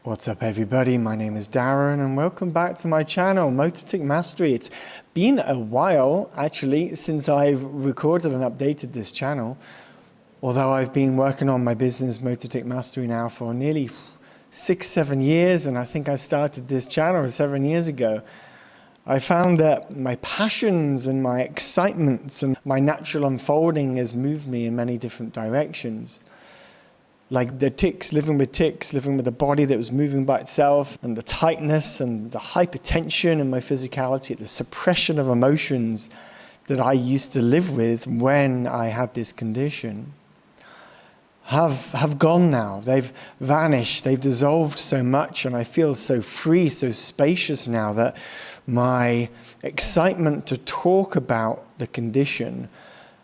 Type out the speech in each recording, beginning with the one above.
What's up everybody, my name is Darren and welcome back to my channel, Motor Tic Mastery. It's been a while actually since I've recorded and updated this channel, although I've been working on my business Motor Tic Mastery now for nearly 6-7 years, and I think I started this channel 7 years ago. I found that my passions and my excitements and my natural unfolding has moved me in many different directions. Like the tics, living with a body that was moving by itself, and the tightness and the hypertension in my physicality, the suppression of emotions that I used to live with when I had this condition have gone now. They've vanished, they've dissolved so much, and I feel so free, so spacious now that my excitement to talk about the condition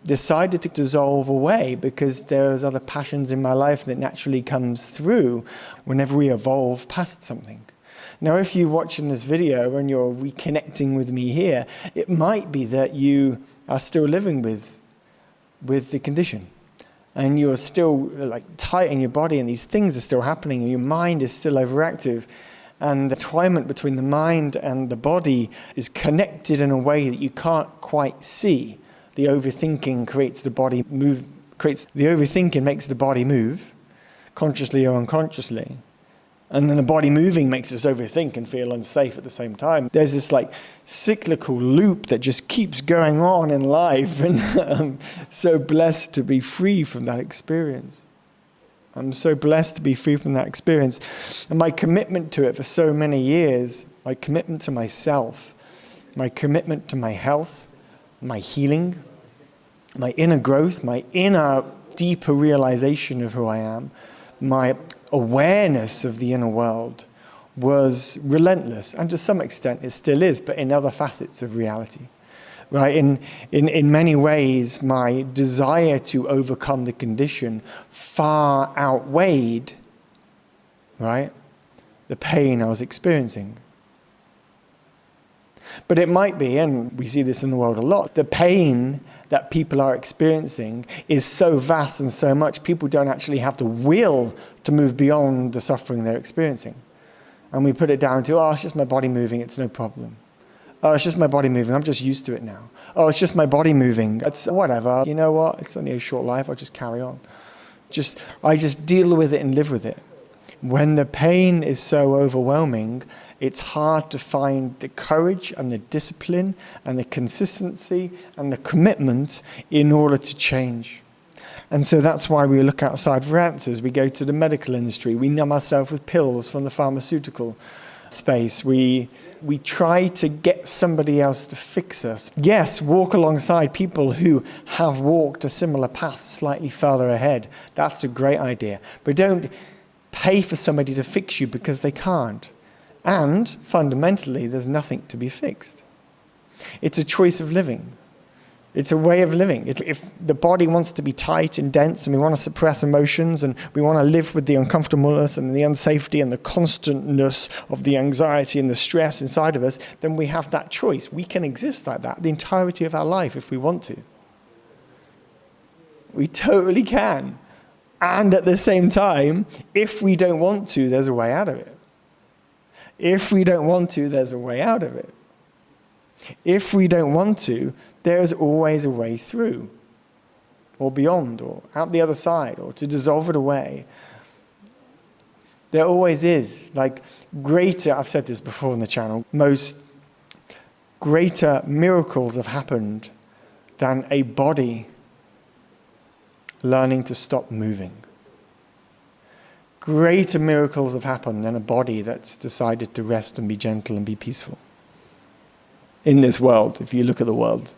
decided to dissolve away, because there's other passions in my life that naturally comes through whenever we evolve past something. Now, if you're watching this video and you're reconnecting with me here, it might be that you are still living with the condition, and you're still like tight in your body, and these things are still happening, and your mind is still overactive. And the entwinement between the mind and the body is connected in a way that you can't quite see. The overthinking creates the body move, the overthinking makes the body move, consciously or unconsciously. And then the body moving makes us overthink and feel unsafe at the same time. There's this like cyclical loop that just keeps going on in life, and I'm so blessed to be free from that experience. I'm so blessed to be free from that experience. And my commitment to it for so many years, my commitment to myself, my commitment to my health, my healing, my inner growth, my inner deeper realization of who I am, my awareness of the inner world was relentless. And to some extent it still is, but in other facets of reality. Right? In many ways, my desire to overcome the condition far outweighed, right, the pain I was experiencing. But it might be, and we see this in the world a lot, the pain that people are experiencing is so vast and so much, people don't actually have the will to move beyond the suffering they're experiencing. And we put it down to, oh, it's just my body moving, it's no problem. Oh, it's just my body moving, I'm just used to it now. Oh, it's just my body moving, it's whatever. You know what, it's only a short life, I'll just carry on. I just deal with it and live with it. When the pain is so overwhelming, it's hard to find the courage and the discipline and the consistency and the commitment in order to change. And so that's why we look outside for answers. We go to the medical industry. We numb ourselves with pills from the pharmaceutical space. We try to get somebody else to fix us. Yes, walk alongside people who have walked a similar path slightly further ahead. That's a great idea. But don't pay for somebody to fix you because they can't. And fundamentally, there's nothing to be fixed. It's a choice of living. It's a way of living. If the body wants to be tight and dense, and we want to suppress emotions, and we want to live with the uncomfortableness and the unsafety and the constantness of the anxiety and the stress inside of us, then we have that choice. We can exist like that the entirety of our life if we want to. We totally can. And at the same time, if we don't want to, there's a way out of it. If we don't want to, there's a way out of it. If we don't want to, there's always a way through, or beyond, or out the other side, or to dissolve it away. There always is, like greater, I've said this before on the channel, most greater miracles have happened than a body learning to stop moving. Greater miracles have happened than a body that's decided to rest and be gentle and be peaceful. In this world, if you look at the world,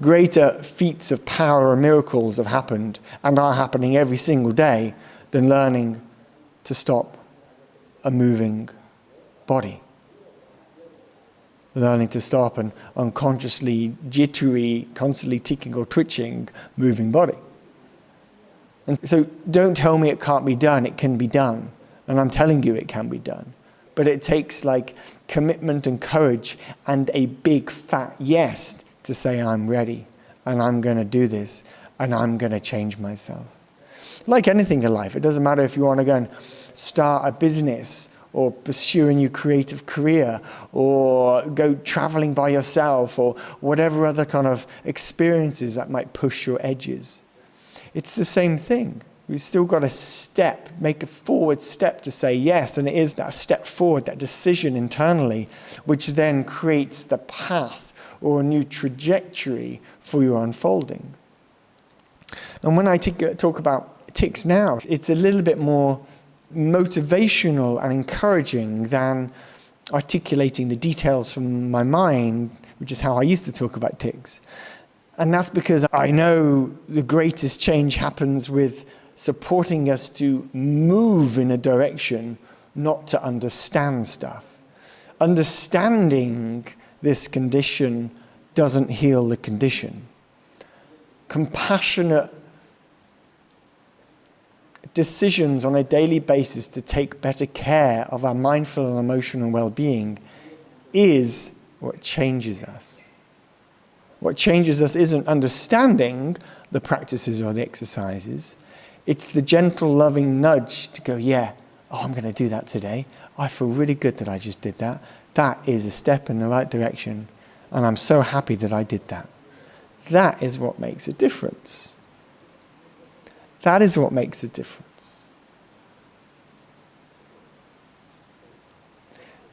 greater feats of power and miracles have happened and are happening every single day than learning to stop a moving body. Learning to stop an unconsciously jittery, constantly ticking or twitching, moving body. And so don't tell me it can't be done, it can be done. And I'm telling you it can be done. But it takes like commitment and courage and a big fat yes to say I'm ready and I'm going to do this and I'm going to change myself. Like anything in life, it doesn't matter if you want to go and start a business or pursue a new creative career or go traveling by yourself or whatever other kind of experiences that might push your edges. It's the same thing. We've still got to make a forward step to say yes, and it is that step forward, that decision internally, which then creates the path or a new trajectory for your unfolding. And when I talk about TICS now, it's a little bit more motivational and encouraging than articulating the details from my mind, which is how I used to talk about TICS. And that's because I know the greatest change happens with supporting us to move in a direction, not to understand stuff. Understanding this condition doesn't heal the condition. Compassionate decisions on a daily basis to take better care of our mindful and emotional well-being is what changes us. What changes us isn't understanding the practices or the exercises. It's the gentle, loving nudge to go, yeah, I'm going to do that today. I feel really good that I just did that. That is a step in the right direction, and I'm so happy that I did that. That is what makes a difference. That is what makes a difference.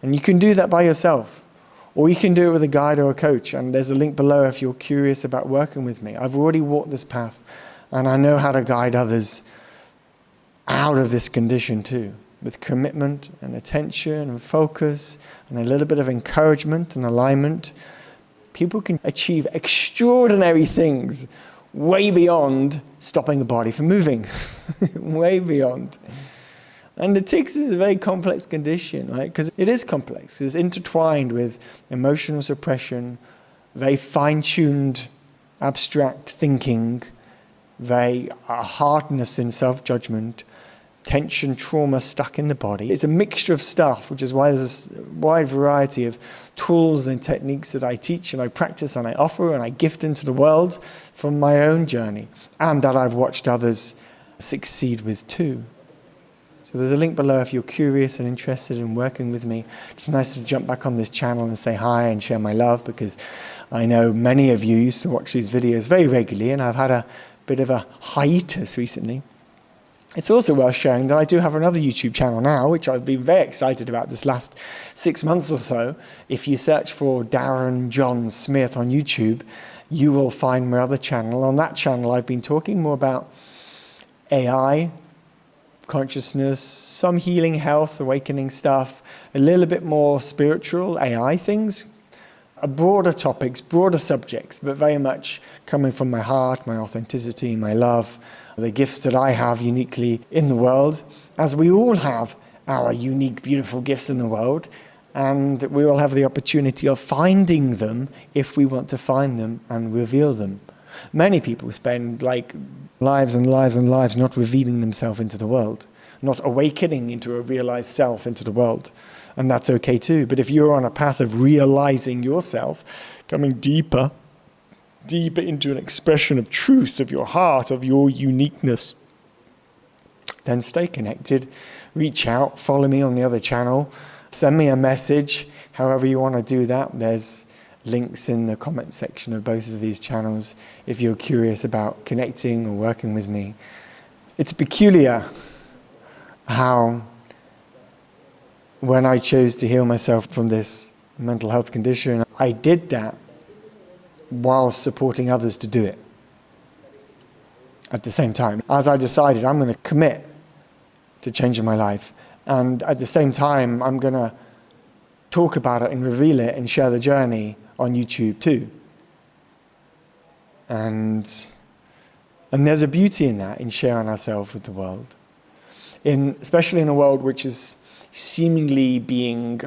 And you can do that by yourself, or you can do it with a guide or a coach. And there's a link below if you're curious about working with me. I've already walked this path, and I know how to guide others out of this condition too, with commitment and attention and focus and a little bit of encouragement and alignment. People can achieve extraordinary things way beyond stopping the body from moving, way beyond. And the TICS is a very complex condition, right? Because it is complex. It's intertwined with emotional suppression, very fine-tuned, abstract thinking, very hardness in self-judgment, tension, trauma stuck in the body. It's a mixture of stuff, which is why there's a wide variety of tools and techniques that I teach and I practice and I offer and I gift into the world from my own journey, and that I've watched others succeed with too. So there's a link below if you're curious and interested in working with me. It's nice to jump back on this channel and say hi and share my love, because I know many of you used to watch these videos very regularly, and I've had a bit of a hiatus recently. It's also worth sharing that I do have another YouTube channel now, which I've been very excited about this last 6 months or so. If you search for Darren John Smith on YouTube, you will find my other channel. On that channel, I've been talking more about AI, consciousness, some healing, health, awakening stuff, a little bit more spiritual AI things, broader topics, broader subjects, but very much coming from my heart, my authenticity, my love, the gifts that I have uniquely in the world, as we all have our unique, beautiful gifts in the world, and we all have the opportunity of finding them if we want to find them and reveal them. Many people spend lives and lives and lives not revealing themselves into the world, not awakening into a realized self into the world. And that's okay too. But if you're on a path of realizing yourself, coming deeper into an expression of truth, of your heart, of your uniqueness, then stay connected, reach out, follow me on the other channel, send me a message, however you want to do that. There's links in the comment section of both of these channels if you're curious about connecting or working with me. It's peculiar how when I chose to heal myself from this mental health condition, I did that while supporting others to do it at the same time. As I decided I'm going to commit to changing my life, and at the same time I'm going to talk about it and reveal it and share the journey on YouTube too. And there's a beauty in that, in sharing ourselves with the world. Especially in a world which is seemingly being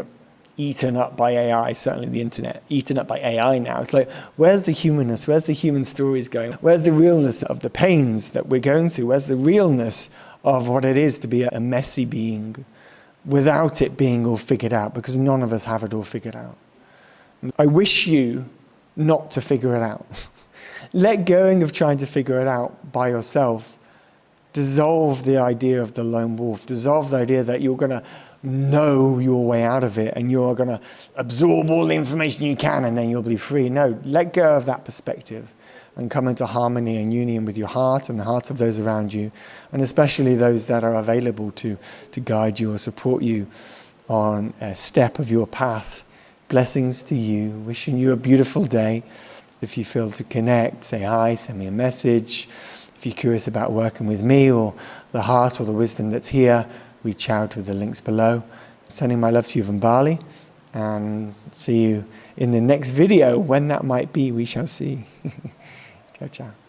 eaten up by AI, certainly the internet, eaten up by AI now. It's like, where's the humanness? Where's the human stories going? Where's the realness of the pains that we're going through? Where's the realness of what it is to be a messy being without it being all figured out? Because none of us have it all figured out. I wish you not to figure it out. Let go of trying to figure it out by yourself. Dissolve the idea of the lone wolf. Dissolve the idea that you're going to know your way out of it and you're going to absorb all the information you can and then you'll be free. No, let go of that perspective and come into harmony and union with your heart and the hearts of those around you, and especially those that are available to guide you or support you on a step of your path. Blessings to you. Wishing you a beautiful day. If you feel to connect, say hi, send me a message. If you're curious about working with me or the heart or the wisdom that's here, reach out with the links below. Sending my love to you from Bali, and see you in the next video. When that might be, we shall see. Ciao, ciao.